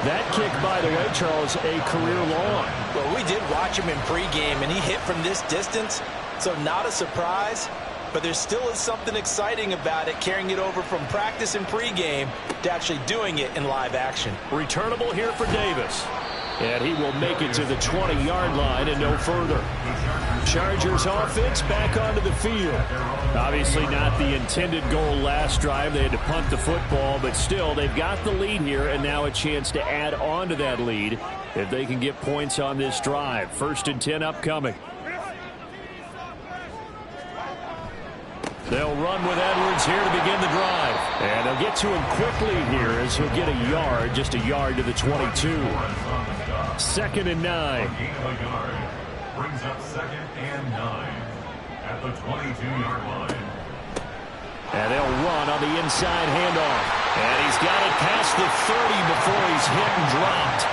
S8: That kick, by the way, Charles, a career long.
S5: Well, we did watch him in pregame, and he hit from this distance, so not a surprise. But there still is something exciting about it, carrying it over from practice and pregame to actually doing it in live action.
S8: Returnable here for Davis. And he will make it to the 20-yard line and no further. Chargers offense back onto the field. Obviously not the intended goal last drive. They had to punt the football, but still they've got the lead here and now a chance to add on to that lead if they can get points on this drive. 1st and 10 upcoming. They'll run with Edwards here to begin the drive. And they'll get to him quickly here as he'll get a yard, just a yard to the 22. 2nd and 9.
S6: Brings up 2nd and 9 at the 22-yard line.
S8: And they'll run on the inside handoff. And he's got it past the 30 before he's hit and dropped.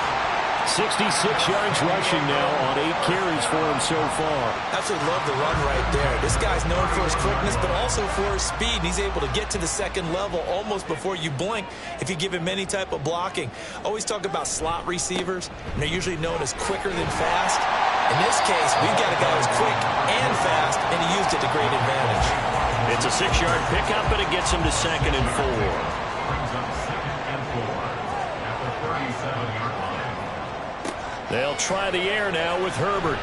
S8: 66 yards rushing now on 8 carries for him so far.
S5: Absolutely love the run right there. This guy's known for his quickness, but also for his speed. He's able to get to the 2nd level almost before you blink if you give him any type of blocking. Always talk about slot receivers, and they're usually known as quicker than fast. In this case, we've got a guy who's quick and fast, and he used it to great advantage.
S8: It's a 6-yard pickup, but it gets him to 2nd and 4.
S6: Brings up 2nd and 4 at the 37-yard line.
S8: They'll try the air now with Herbert.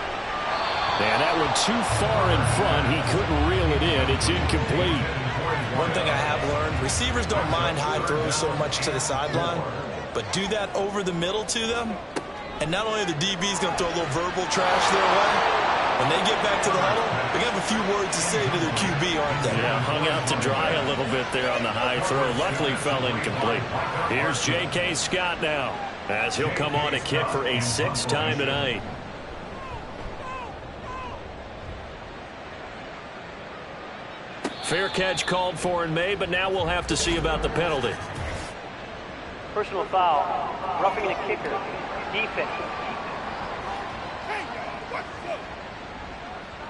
S8: And that one too far in front. He couldn't reel it in. It's incomplete.
S5: One thing I have learned, receivers don't mind high throws so much to the sideline, but do that over the middle to them, and not only are the DBs going to throw a little verbal trash their way, when they get back to the huddle, they're going to have a few words to say to their QB, aren't they?
S8: Yeah, hung out to dry a little bit there on the high throw. Luckily fell incomplete. Here's J.K. Scott now, as he'll come on to kick for a 6th time tonight. Fair catch called for and made, but now we'll have to see about the penalty.
S10: Personal foul, roughing the kicker, defense.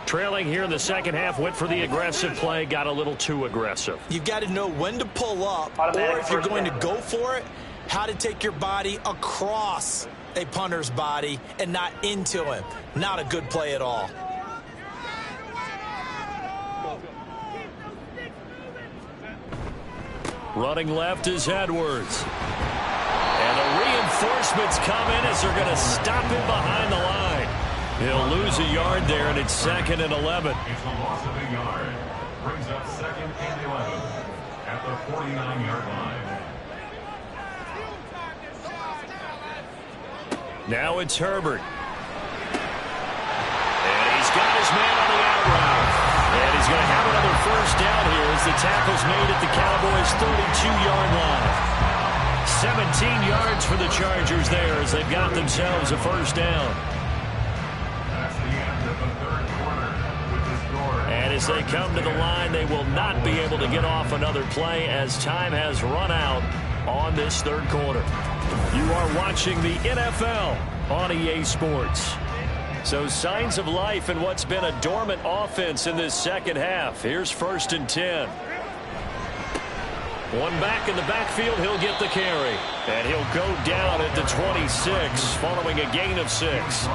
S8: Trailing here in the 2nd half, went for the aggressive play, got a little too aggressive.
S5: You've got to know when to pull up, or if you're going to go for it, how to take your body across a punter's body and not into him. Not a good play at all.
S8: Running left is Edwards. And the reinforcements come in as they're going to stop him behind the line. He'll lose a yard there, and it's 2nd and 11.
S6: It's a loss of a yard. Brings up 2nd and 11 at the 49-yard line.
S8: Now it's Herbert. And he's got his man on the out route. And he's going to have another first down here as the tackle's made at the Cowboys' 32-yard line. 17 yards for the Chargers there as they've got themselves a first down.
S6: That's the end of the third quarter with the score.
S8: And as they come to the line, they will not be able to get off another play as time has run out on this third quarter. You are watching the NFL on EA Sports. So signs of life in what's been a dormant offense in this second half. Here's 1st and 10. One back in the backfield, he'll get the carry. And he'll go down at the 26 following a gain of 6.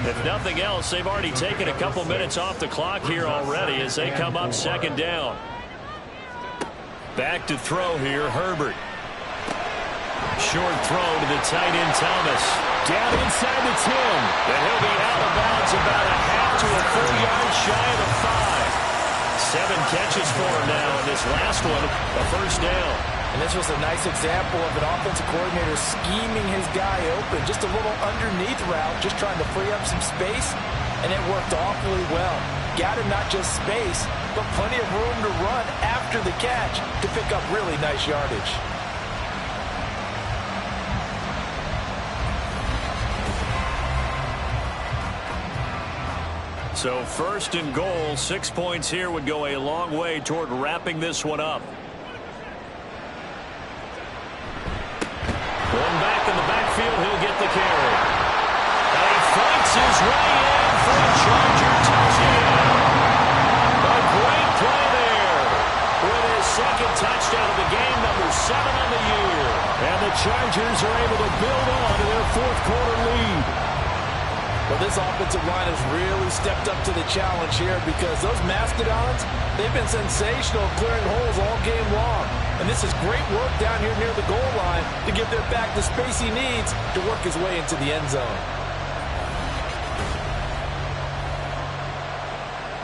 S8: If nothing else, they've already taken a couple minutes off the clock here already as they come up 2nd down. Back to throw here, Herbert. Short throw to the tight end, Thomas. Down inside the 10. And he'll be out of bounds about a half to a full yard shy of the 5. 7 catches for him now, and this last one, a first down.
S7: And this was a nice example of an offensive coordinator scheming his guy open. Just a little underneath route, just trying to free up some space, and it worked awfully well. Got him not just space, but plenty of room to run after the catch to pick up really nice yardage.
S8: So 1st and goal, 6 points here would go a long way toward wrapping this one up. One back in the backfield, he'll get the carry. And he fights his way in for a Charger touchdown. A great play there with his 2nd touchdown of the game, number 7 on the year. And the Chargers are able to build on to their 4th quarter lead.
S7: Well, this offensive line has really stepped up to the challenge here because those Mastodons, they've been sensational clearing holes all game long. And this is great work down here near the goal line to give their back the space he needs to work his way into the end zone.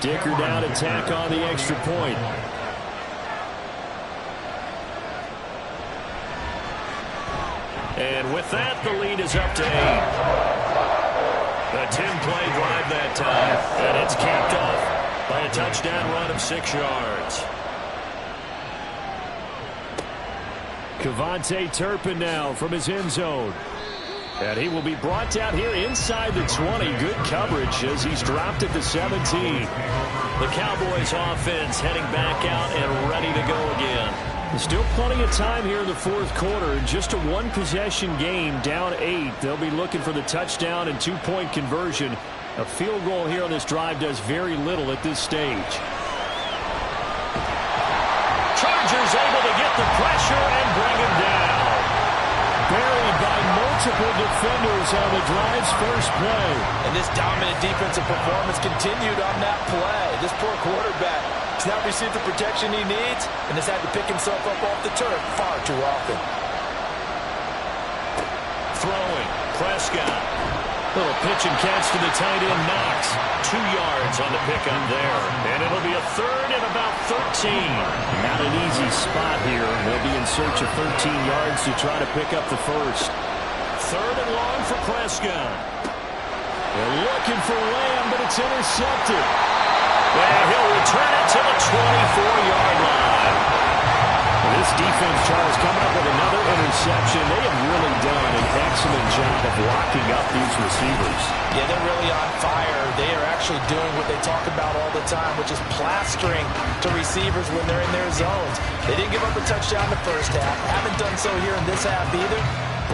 S8: Dicker down to tack on the extra point. And with that, the lead is up to 8. A 10-play drive that time, and it's capped off by a touchdown run of 6 yards. Kevontae Turpin now from his end zone. And he will be brought down here inside the 20. Good coverage as he's dropped at the 17. The Cowboys offense heading back out and ready to go again. Still plenty of time here in the 4th quarter. Just a 1-possession game, down 8. They'll be looking for the touchdown and 2-point conversion. A field goal here on this drive does very little at this stage. Chargers able to get the pressure and bring him down. Buried by multiple defenders on the drive's first play.
S7: And this dominant defensive performance continued on that play. This poor quarterback has not received the protection he needs and has had to pick himself up off the turf far too often.
S8: Throwing, Prescott. Little pitch and catch to the tight end, Knox. 2 yards on the pickup there. And it'll be a 3rd and about 13. Not an easy spot here. They'll be in search of 13 yards to try to pick up the first. 3rd and long for Prescott. They're looking for Lamb, but it's intercepted. And he'll return it to the 24-yard line. This defense, Charles, coming up with another interception. They have really done an excellent job of locking up these receivers.
S7: Yeah, they're really on fire. They are actually doing what they talk about all the time, which is plastering to receivers when they're in their zones. They didn't give up a touchdown the first half. Haven't done so here in this half either.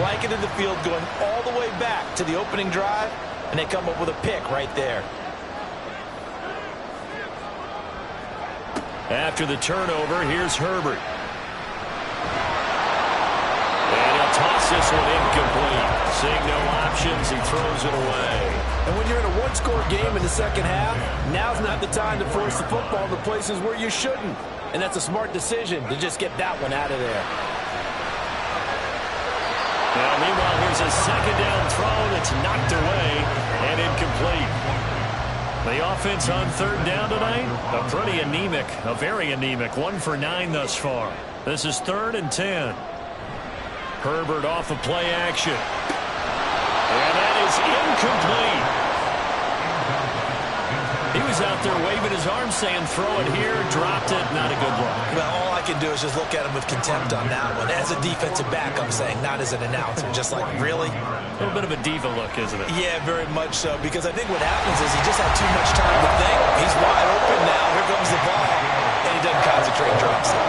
S7: Blanketed the field going all the way back to the opening drive, and they come up with a pick right there.
S8: After the turnover, here's Herbert. And he'll toss
S4: this one incomplete. Seeing no options, he throws it away.
S7: And when you're in a one-score game in the second half, now's not the time to force the football in the places where you shouldn't. And that's a smart decision to just get that one out of there.
S4: Now, meanwhile, here's a second down throw that's knocked away and incomplete. The offense on third down tonight, a pretty anemic, a very anemic. 1 for 9 thus far. This is 3rd and 10. Herbert off the play action. And that is incomplete. He was out there waving his arms saying throw it here, dropped it, not a good look.
S5: Well, all I can do is just look at him with contempt on that one. As a defensive back, I'm saying, not as an announcer. Just like, really?
S4: A little bit of a diva look, isn't it?
S5: Yeah, very much so, because I think what happens is he just had too much time to think. He's wide open now. Here comes the ball. And he doesn't concentrate, drops it.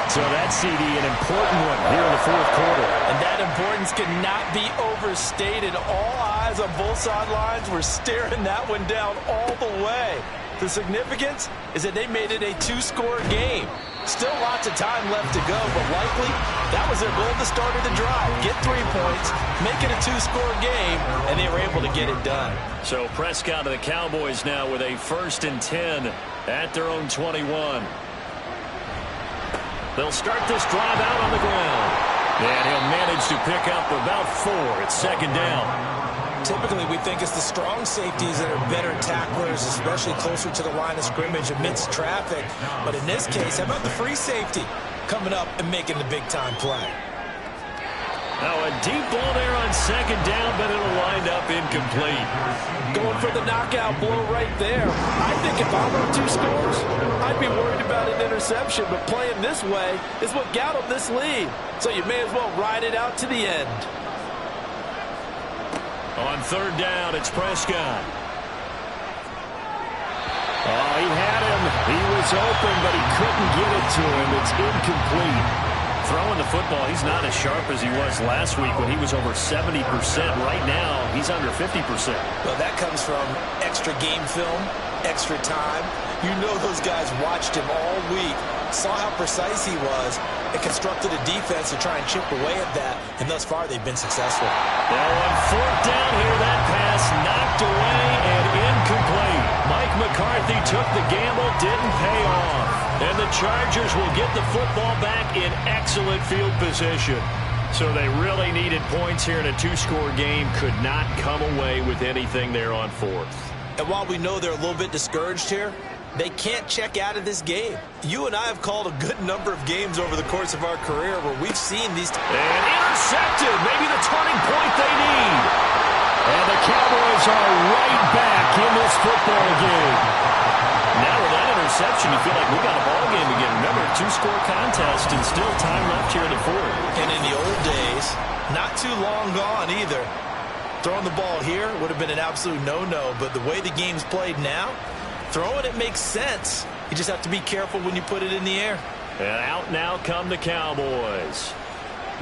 S4: So that CD, an important one here in the fourth quarter.
S7: And that importance cannot be overstated. All eyes on both sidelines were staring that one down all the way. The significance is that they made it a 2-score game. Still lots of time left to go, but likely that was their goal at the start of the drive. Get 3 points, make it a 2-score game, and they were able to get it done.
S4: So Prescott of the Cowboys now with a 1st and 10 at their own 21. They'll start this drive out on the ground. And he'll manage to pick up about 4. It's 2nd down.
S5: Typically, we think it's the strong safeties that are better tacklers, especially closer to the line of scrimmage amidst traffic. But in this case, how about the free safety coming up and making the big-time play?
S4: Now a deep ball there on 2nd down, but it'll wind up incomplete.
S7: Going for the knockout blow right there. I think if I'm on 2 scores, I'd be worried about an interception, but playing this way is what got them this lead. So you may as well ride it out to the end.
S4: On 3rd down, it's Prescott. Oh, he had him. He was open, but he couldn't get it to him. It's incomplete. Throwing the football, he's not as sharp as he was last week when he was over 70%. Right now, he's under 50%.
S5: Well, that comes from extra game film, extra time. You know those guys watched him all week, saw how precise he was, and constructed a defense to try and chip away at that, and thus far they've been successful.
S4: Now on 4th down here, that pass knocked away and incomplete. Mike McCarthy took the gamble, didn't pay off. And the Chargers will get the football back in excellent field position. So they really needed points here in a 2-score game. Could not come away with anything there on 4th.
S5: And while we know they're a little bit discouraged here, they can't check out of this game. You and I have called a good number of games over the course of our career where we've seen these...
S4: And intercepted, maybe the turning point they need. And the Cowboys are right back in this football game. Now with that interception, you feel like we got a ball game again. Remember, 2-score contest and still time left here in the 4th.
S5: And in the old days, not too long gone either. Throwing the ball here would have been an absolute no-no, but the way the game's played now, throwing it makes sense. You just have to be careful when you put it in the air.
S4: And out now come the Cowboys.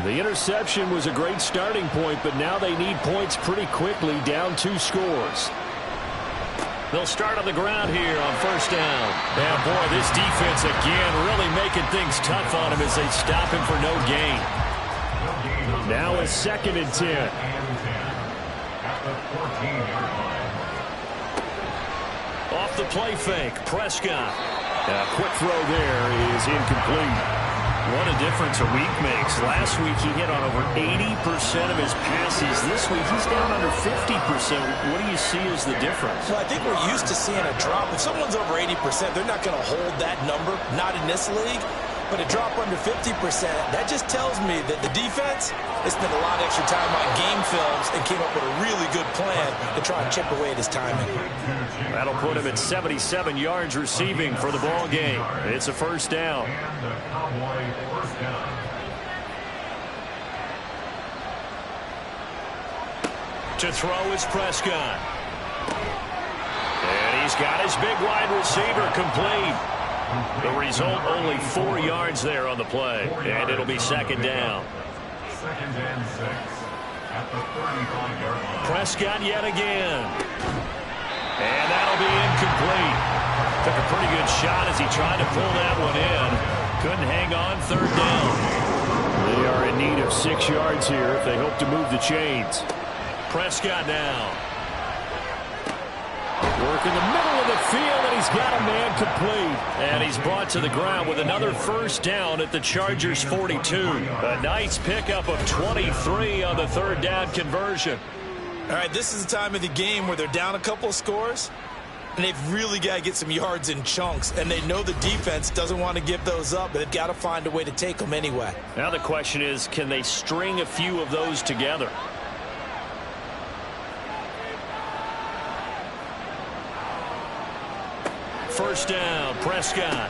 S4: The interception was a great starting point, but now they need points pretty quickly, down 2 scores. They'll start on the ground here on 1st down. And boy, this defense again really making things tough on him as they stop him for no gain. Now a 2nd and 10. Off the play fake, Prescott. A quick throw there is incomplete. What a difference a week makes. Last week he hit on over 80% of his passes. This week he's down under 50%. What do you see as the difference?
S5: Well, I think we're used to seeing a drop. If someone's over 80%, they're not going to hold that number, not in this league. But a drop under 50%, that just tells me that the defense has spent a lot of extra time on game films and came up with a really good plan to try and chip away at his timing.
S4: That'll put him at 77 yards receiving for the ball game. It's a 1st down. To throw is Prescott. And he's got his big wide receiver complete. The result, only 4 yards there on the play. And it'll be 2nd down.
S6: 2nd and 6 at the 35-yard line.
S4: Prescott yet again. And that'll be incomplete. Took a pretty good shot as he tried to pull that one in. Couldn't hang on 3rd down.
S8: They are in need of 6 yards here if they hope to move the chains.
S4: Prescott now.
S8: Work in the middle of the field, and he's got a man complete.
S4: And he's brought to the ground with another first down at the Chargers 42. A nice pickup of 23 on the third down conversion.
S5: All right, this is the time of the game where they're down a couple of scores, and they've really got to get some yards in chunks, and they know the defense doesn't want to give those up, but they've got to find a way to take them anyway.
S4: Now the question is, can they string a few of those together? First down, Prescott.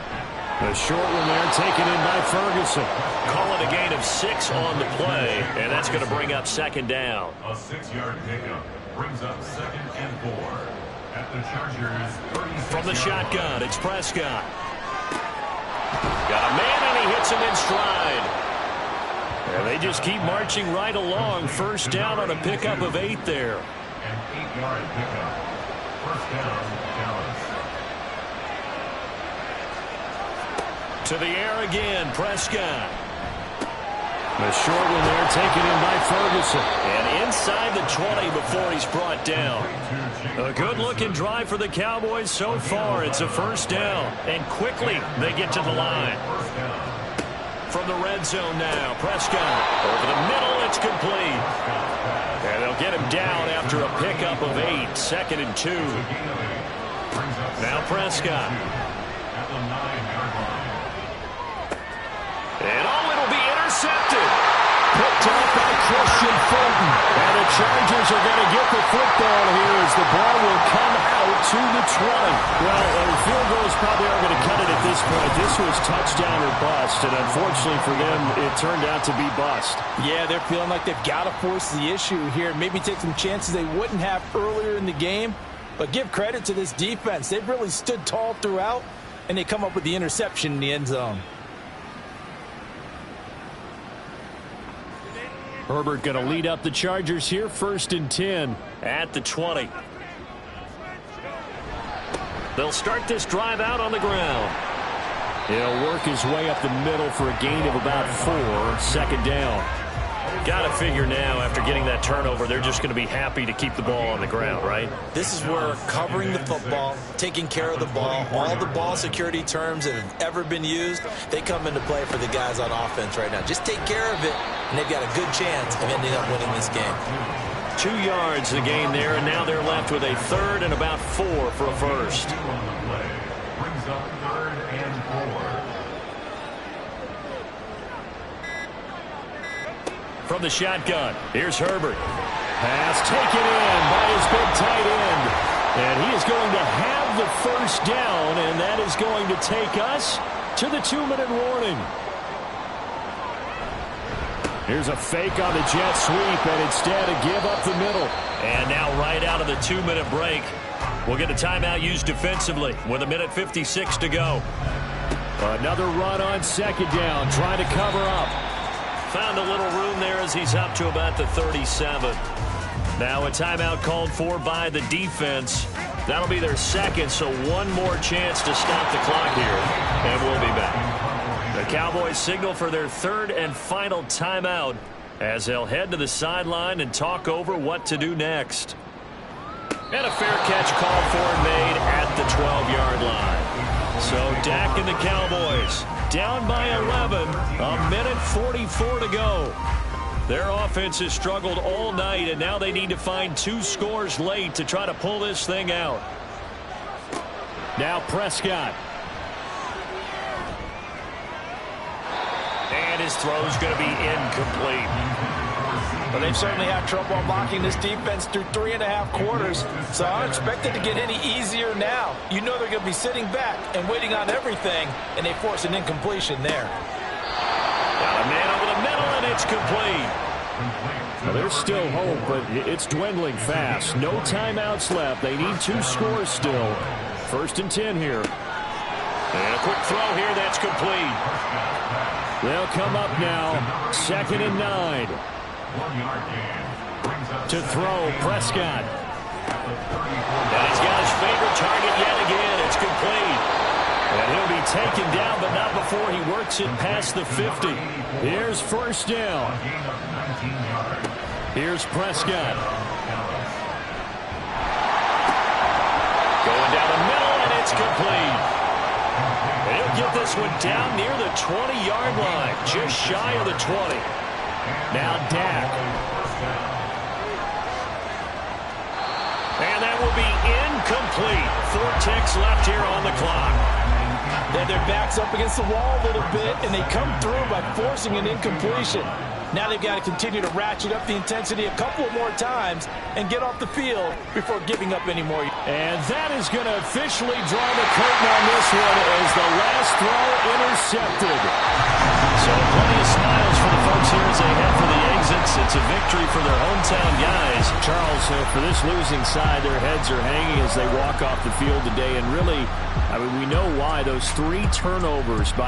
S8: A short one there, taken in by Ferguson.
S4: Call it a gain of 6 on the play, and that's going to bring up second down.
S6: A 6-yard pickup brings up 2nd and 4 at the Chargers 36.
S4: From the shotgun, it's Prescott. Got a man, and he hits him in stride. And they just keep marching right along. First down on a pickup of 8 there.
S6: An 8-yard pickup. First down, Dallas.
S4: To the air again, Prescott.
S8: A short one there, taken in by Ferguson.
S4: And inside the 20 before he's brought down. A good-looking drive for the Cowboys so far. It's a first down. And quickly they get to the line. From the red zone now, Prescott. Over the middle, it's complete. And they'll get him down after a pickup of 8. 2nd and 2. Now Prescott.
S6: At the 9-yard line.
S4: And it'll be intercepted.
S8: Picked up by Christian Fulton. And the Chargers are going to get the football here as the ball will come out to the 20. Well, the field goals probably aren't going to cut it at this point. This was touchdown or bust, and unfortunately for them, it turned out to be bust.
S5: Yeah, they're feeling like they've got to force the issue here, maybe take some chances they wouldn't have earlier in the game. But give credit to this defense. They've really stood tall throughout, and they come up with the interception in the end zone.
S8: Herbert going to lead up the Chargers here, 1st and 10.
S4: At the 20. They'll start this drive out on the ground.
S8: He'll work his way up the middle for a gain of about 4. 2nd down.
S4: Got to figure now, after getting that turnover, they're just going to be happy to keep the ball on the ground, right?
S5: This is where covering the football, taking care of the ball, all the ball security terms that have ever been used, they come into play for the guys on offense right now. Just take care of it, and they've got a good chance of ending up winning this game.
S4: 2 yards the gain there, and now they're left with a 3rd and about 4 for a first.
S6: Brings up 3rd and 4.
S4: From the shotgun, here's Herbert.
S8: Pass taken in by his big tight end. And he is going to have the first down, and that is going to take us to the 2-minute warning. Here's a fake on the jet sweep, and instead a give up the middle.
S4: And now right out of the 2-minute break, we'll get a timeout used defensively with 1:56 to go.
S8: Another run on 2nd down, trying to cover up.
S4: Found a little room there as he's up to about the 37. Now a timeout called for by the defense. That'll be their 2nd, so one more chance to stop the clock here, and we'll be back. The Cowboys signal for their 3rd and final timeout as they'll head to the sideline and talk over what to do next. And a fair catch called for and made at the 12-yard line. So Dak and the Cowboys down by 11, 1:44 to go. Their offense has struggled all night, and now they need to find 2 scores late to try to pull this thing out.
S8: Now Prescott.
S4: And his throw's going to be incomplete.
S5: But they've certainly had trouble unlocking this defense through 3.5 quarters, so I don't expect it to get any easier now. You know they're going to be sitting back and waiting on everything, and they force an incompletion there.
S4: Got a man over the middle, and it's complete.
S8: Well, there's still hope, but it's dwindling fast. No timeouts left. They need 2 scores still. 1st and 10 here.
S4: And a quick throw here, that's complete.
S8: They'll come up now. 2nd and 9.
S6: 1-yard gain.
S8: To throw, Prescott.
S4: And he's got his favorite target yet again. It's complete.
S8: And he'll be taken down, but not before he works it past the 50. Here's first down. Here's Prescott. Going down the middle, and it's complete. And he'll get this one down near the 20-yard line, just shy of the 20. Now Dak. And that will be incomplete. 4 ticks left here on the clock.
S7: They have their backs up against the wall a little bit, and they come through by forcing an incompletion. Now they've got to continue to ratchet up the intensity a couple more times and get off the field before giving up any more.
S8: And that is going to officially draw the curtain on this one as the last throw intercepted. So plenty of smiles for the folks here as they head for the exits. It's a victory for their hometown guys. Charles, for this losing side, their heads are hanging as they walk off the field today. And really, I mean, we know why. Those 3 turnovers by